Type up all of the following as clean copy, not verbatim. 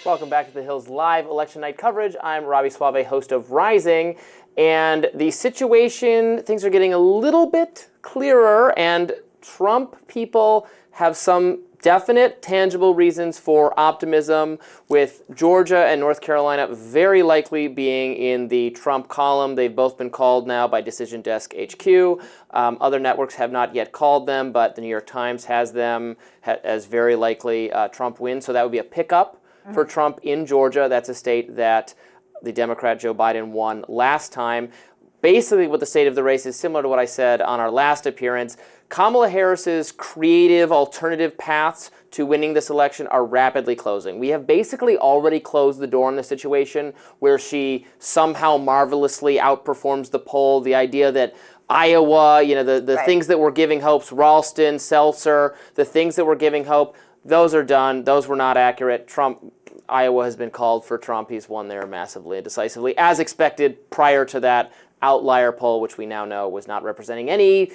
Welcome back to The Hill's live election night coverage. I'm Robby Soave, host of Rising. And the situation, things are getting a little bit clearer, and Trump people have some definite, tangible reasons for optimism, with Georgia and North Carolina very likely being in the Trump column. They've both been called now by Decision Desk HQ. Other networks have not yet called them, but the New York Times has them as very likely Trump wins. So that would be a pickup for Trump in Georgia. That's a state that the Democrat Joe Biden won last time. Basically, what the state of the race is similar to what I said on our last appearance. Kamala Harris's creative alternative paths to winning this election are rapidly closing. We have basically already closed the door on the situation where she somehow marvelously outperforms the poll. The idea that Iowa, the right. things that were giving hopes, Ralston, Seltzer, the things that were giving hope, those are done. Those were not accurate. Iowa has been called for Trump. He's won there massively and decisively, as expected prior to that outlier poll, which we now know was not representing any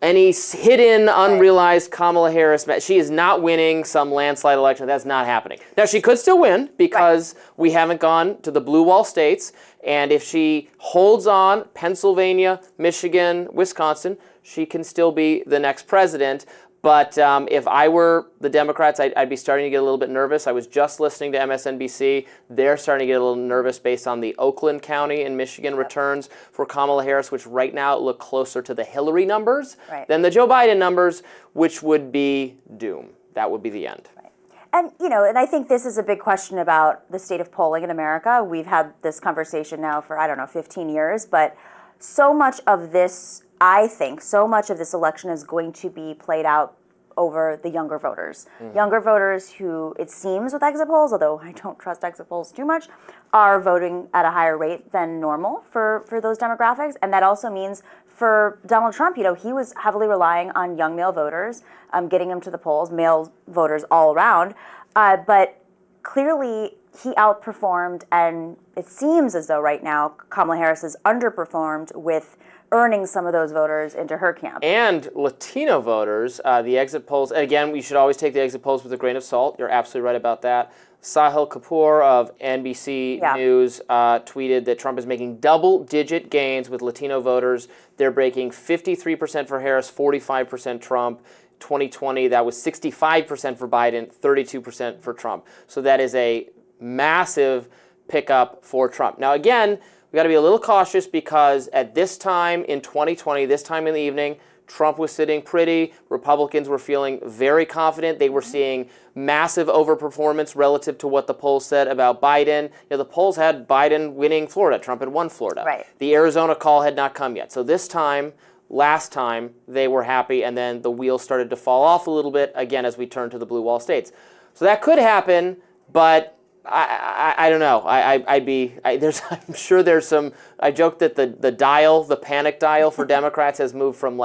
hidden, unrealized Kamala Harris. She is not winning some landslide election. That's not happening. Now, she could still win because we haven't gone to the blue wall states. And if she holds on Pennsylvania, Michigan, Wisconsin, she can still be the next president. But if I were the Democrats, I'd be starting to get a little bit nervous. I was just listening to MSNBC. They're starting to get a little nervous based on the Oakland County and Michigan returns for Kamala Harris, which right now look closer to the Hillary numbers than the Joe Biden numbers, which would be doom. That would be the end. Right. And, and I think this is a big question about the state of polling in America. We've had this conversation now for, 15 years, but so much of this, I think so much of this election is going to be played out over the younger voters. Younger voters who, it seems with exit polls, although I don't trust exit polls too much, are voting at a higher rate than normal for those demographics. And that also means for Donald Trump, he was heavily relying on young male voters, getting them to the polls, male voters all around. But clearly he outperformed, and it seems as though right now Kamala Harris has underperformed with earning some of those voters into her camp. And Latino voters, the exit polls, again, we should always take the exit polls with a grain of salt. You're absolutely right about that. Sahil Kapoor of NBC News tweeted that Trump is making double-digit gains with Latino voters. They're breaking 53% for Harris, 45% Trump. 2020, that was 65% for Biden, 32% for Trump. So that is a massive pickup for Trump. Now, again, we got to be a little cautious because at this time in 2020, this time in the evening, Trump was sitting pretty. Republicans were feeling very confident. They were seeing massive overperformance relative to what the polls said about Biden. The polls had Biden winning Florida. Trump had won Florida. Right. The Arizona call had not come yet. So this time, last time, they were happy, and then the wheels started to fall off a little bit, again, as we turn to the blue wall states. So that could happen, but I don't know. I'm sure there's some. I joked that the panic dial for Democrats has moved from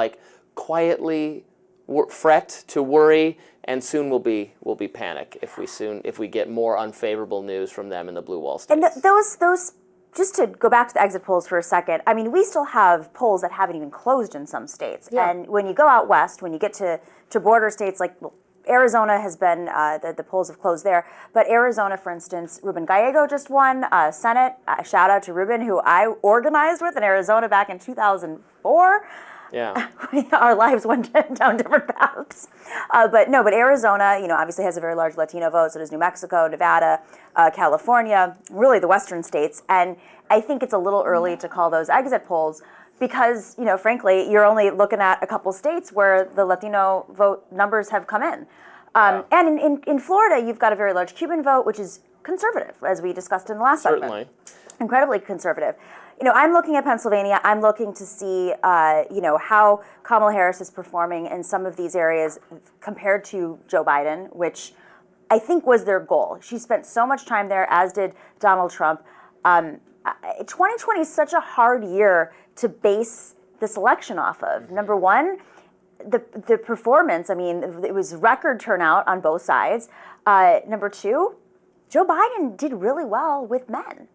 quietly fret to worry, and soon will be panic if we get more unfavorable news from them in the blue wall states. And those. Just to go back to the exit polls for a second, we still have polls that haven't even closed in some states. Yeah. And when you go out west, when you get to border states like Arizona has been, the polls have closed there. But Arizona, for instance, Ruben Gallego just won Senate. Shout out to Ruben, who I organized with in Arizona back in 2004. Yeah. Our lives went down different paths. But Arizona, obviously has a very large Latino vote. So does New Mexico, Nevada, California, really the western states. And I think it's a little early to call those exit polls because, frankly, you're only looking at a couple states where the Latino vote numbers have come in. And in Florida, you've got a very large Cuban vote, which is conservative, as we discussed in the last segment. Incredibly conservative. I'm looking at Pennsylvania. I'm looking to see, how Kamala Harris is performing in some of these areas compared to Joe Biden, which I think was their goal. She spent so much time there, as did Donald Trump. 2020 is such a hard year to base this election off of. Number one, the performance. It was record turnout on both sides. Number two, Joe Biden did really well with men.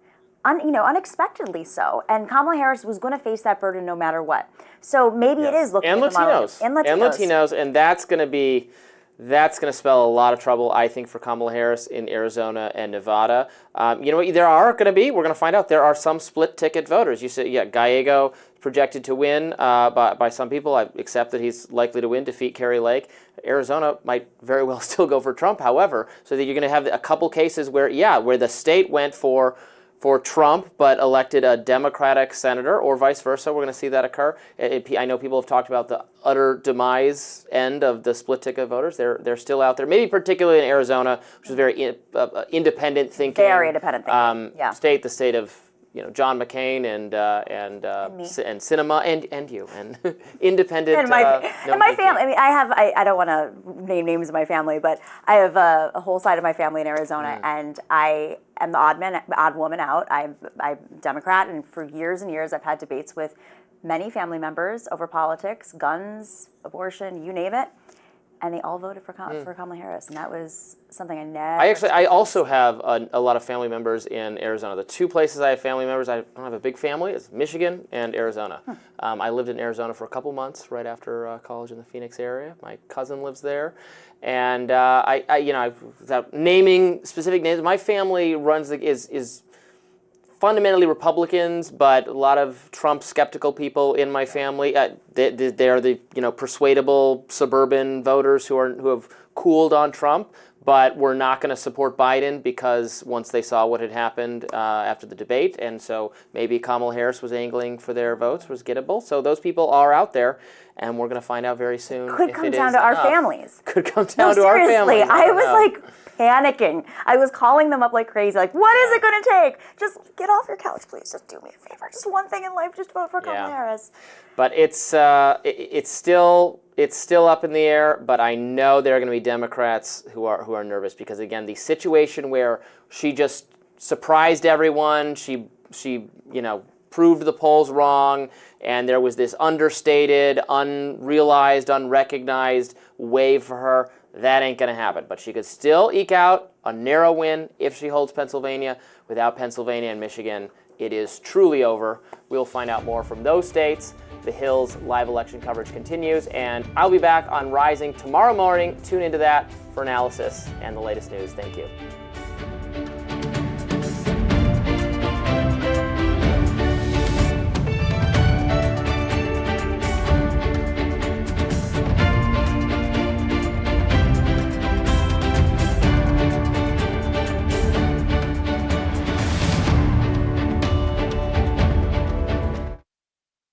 Unexpectedly so. And Kamala Harris was going to face that burden no matter what. So maybe it is looking at the Latinos. And Latinos. And that's going to be That's going to spell a lot of trouble, I think, for Kamala Harris in Arizona and Nevada. You know what? We're going to find out, there are some split ticket voters. You said, yeah, Gallego projected to win by some people. I accept that he's likely to win, defeat Kari Lake. Arizona might very well still go for Trump, however, so that you're going to have a couple cases where the state went for Trump, but elected a Democratic senator, or vice versa. We're going to see that occur. I know people have talked about the utter demise end of the split ticket voters. They're still out there, maybe particularly in Arizona, which is a very independent thinking. Very independent thinking. State, the state of John McCain and Sinema and you and independent and my family. I mean, I don't want to name names of my family, but I have a whole side of my family in Arizona, and I am the odd woman out. I'm Democrat, and for years and years I've had debates with many family members over politics, guns, abortion, you name it. And they all voted for Kamala Harris, and that was something I never. I also have a lot of family members in Arizona. The two places I have family members, I don't have a big family, is Michigan and Arizona. I lived in Arizona for a couple months right after college in the Phoenix area. My cousin lives there, and without naming specific names, my family is fundamentally Republicans, but a lot of Trump skeptical people in my family. They're the persuadable suburban voters who have cooled on Trump, but were not going to support Biden because once they saw what had happened after the debate, and so maybe Kamala Harris was angling for their votes, was gettable. So those people are out there, and we're going to find out very soon. Could come down to our families. Could come down to our families. I was like panicking. I was calling them up like crazy. Like, what is it going to take? Just get off your couch, please. Just do me a favor. Just one thing in life. Just vote for Kamala Harris. But it's still up in the air. But I know there are going to be Democrats who are nervous because, again, the situation where she just surprised everyone. She proved the polls wrong, and there was this understated, unrealized, unrecognized wave for her. That ain't going to happen. But she could still eke out a narrow win if she holds Pennsylvania. Without Pennsylvania and Michigan, it is truly over. We'll find out more from those states. The Hill's live election coverage continues, and I'll be back on Rising tomorrow morning. Tune into that for analysis and the latest news. Thank you.